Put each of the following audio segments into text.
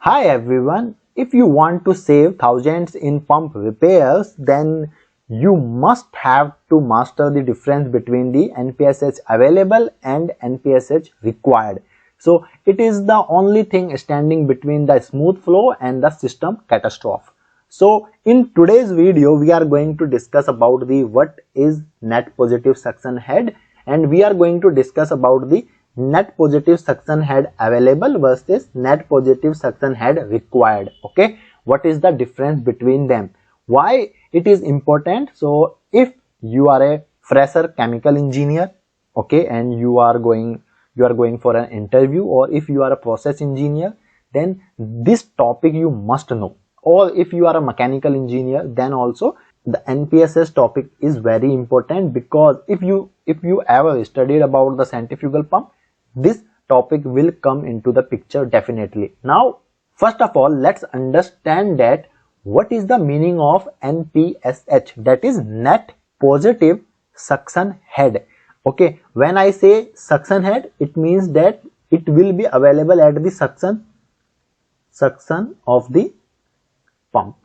Hi everyone, if you want to save thousands in pump repairs, then you must have to master the difference between the NPSH available and NPSH required. So it is the only thing standing between the smooth flow and the system catastrophe. So in today's video, we are going to discuss about the what is net positive suction head, and we are going to discuss about the net positive suction head available versus net positive suction head required. Okay, what is the difference between them, why it is important? So if you are a fresher chemical engineer, okay, and you are going for an interview, or if you are a process engineer, then this topic you must know. Or if you are a mechanical engineer, then also the NPSS topic is very important, because if you ever studied about the centrifugal pump, this topic will come into the picture definitely. Now first of all, let's understand that what is the meaning of NPSH, that is net positive suction head. Okay, when I say suction head, it means that it will be available at the suction of the pump,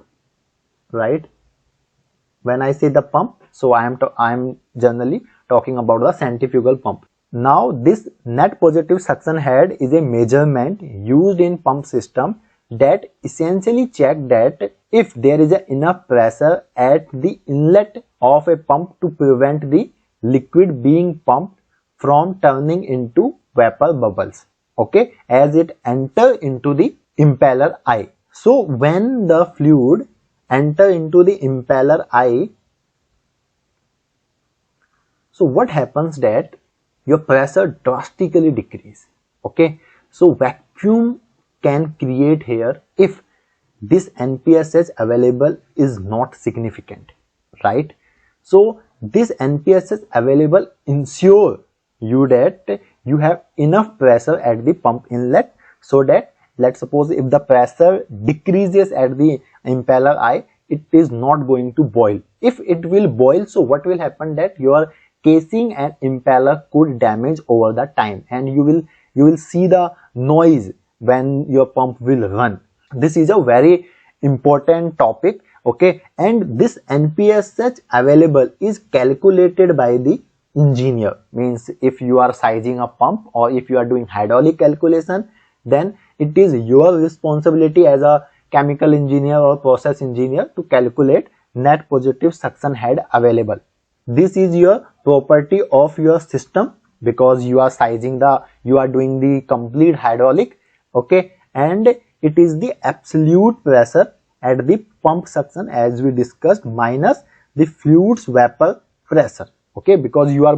right? When I say the pump, so I am generally talking about the centrifugal pump. Now this net positive suction head is a measurement used in pump system that essentially check that if there is enough pressure at the inlet of a pump to prevent the liquid being pumped from turning into vapor bubbles, okay, as it enter into the impeller eye. So when the fluid enter into the impeller eye, so what happens that your pressure drastically decrease. Okay, so vacuum can create here if this NPSH available is not significant, right? So this NPSH available ensure you that you have enough pressure at the pump inlet, so that let's suppose if the pressure decreases at the impeller eye, it is not going to boil. If it will boil, so what will happen that your casing and impeller could damage over the time, and you will see the noise when your pump will run. This is a very important topic, okay, and this NPSH available is calculated by the engineer. Means if you are sizing a pump or if you are doing hydraulic calculation, then it is your responsibility as a chemical engineer or process engineer to calculate net positive suction head available. This is your property of your system, because you are sizing you are doing the complete hydraulic, okay, and it is the absolute pressure at the pump suction as we discussed minus the fluid's vapor pressure, okay, because you are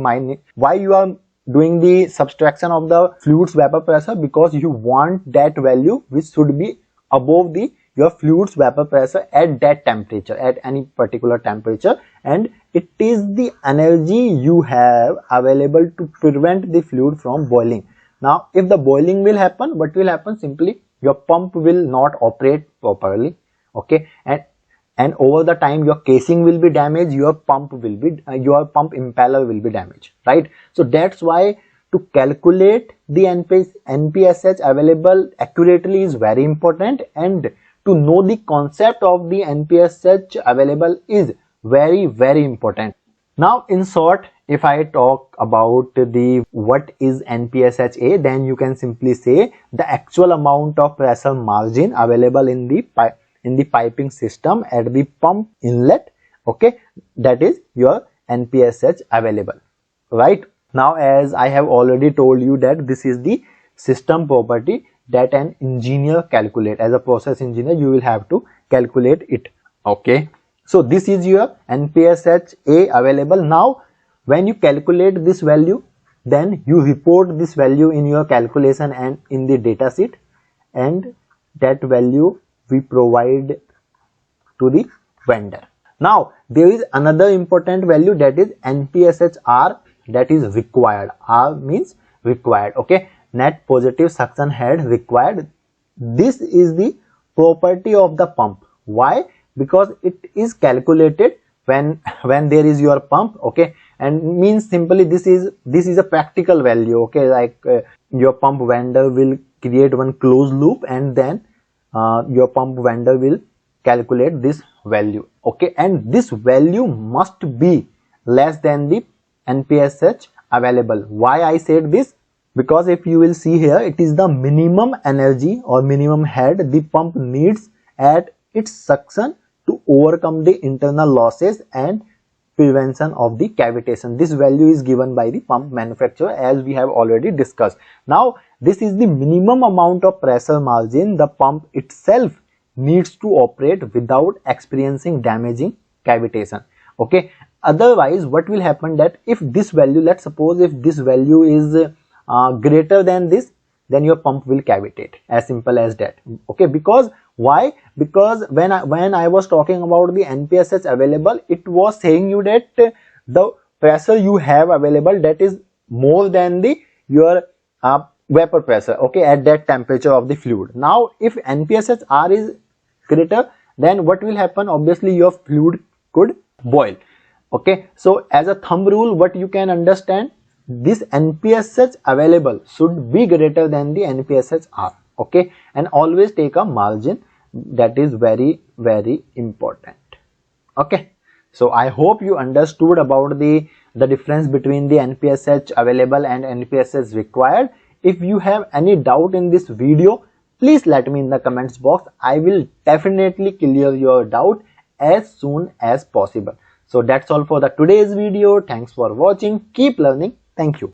why you are doing the subtraction of the fluid's vapor pressure, because you want that value which should be above your fluid's vapor pressure at that temperature, at any particular temperature, and it is the energy you have available to prevent the fluid from boiling. Now if the boiling will happen, what will happen? Simply your pump will not operate properly, okay, and over the time your casing will be damaged, your pump impeller will be damaged, right? So that's why to calculate the NPSH available accurately is very important, and to know the concept of the NPSH available is very, very important. Now in short, if I talk about the what is NPSHa, then you can simply say the actual amount of pressure margin available in the piping system at the pump inlet, okay, that is your NPSH available, right? Now as I have already told you that this is the system property that an engineer calculate. As a process engineer, you will have to calculate it, okay. So this is your NPSHa available. Now when you calculate this value, then you report this value in your calculation and in the data sheet, and that value we provide to the vendor. Now there is another important value, that is NPSHr, that is required. R means required, okay, net positive suction head required. This is the property of the pump. Why? Because it is calculated when there is your pump, okay, and means simply this is a practical value, okay, like your pump vendor will create one closed loop, and then your pump vendor will calculate this value. Okay, and this value must be less than the NPSH available. Why I said this? Because if you will see here, it is the minimum energy or minimum head the pump needs at its suction to overcome the internal losses and prevention of the cavitation. This value is given by the pump manufacturer, as we have already discussed. Now this is the minimum amount of pressure margin the pump itself needs to operate without experiencing damaging cavitation. Okay, otherwise what will happen, that if this value, let's suppose if this value is greater than this, then your pump will cavitate, as simple as that. Okay, because why? Because when I was talking about the NPSH available, it was saying you that the pressure you have available, that is more than the your vapor pressure, okay, at that temperature of the fluid. Now if NPSHr is greater, then what will happen? Obviously your fluid could boil. Okay, so as a thumb rule, what you can understand, this NPSH available should be greater than the NPSHr. Okay, and always take a margin. That is very, very important. Okay, so I hope you understood about the difference between the NPSH available and NPSH required. If you have any doubt in this video, please let me in the comments box. I will definitely clear your doubt as soon as possible. So that's all for the today's video. Thanks for watching. Keep learning. Thank you.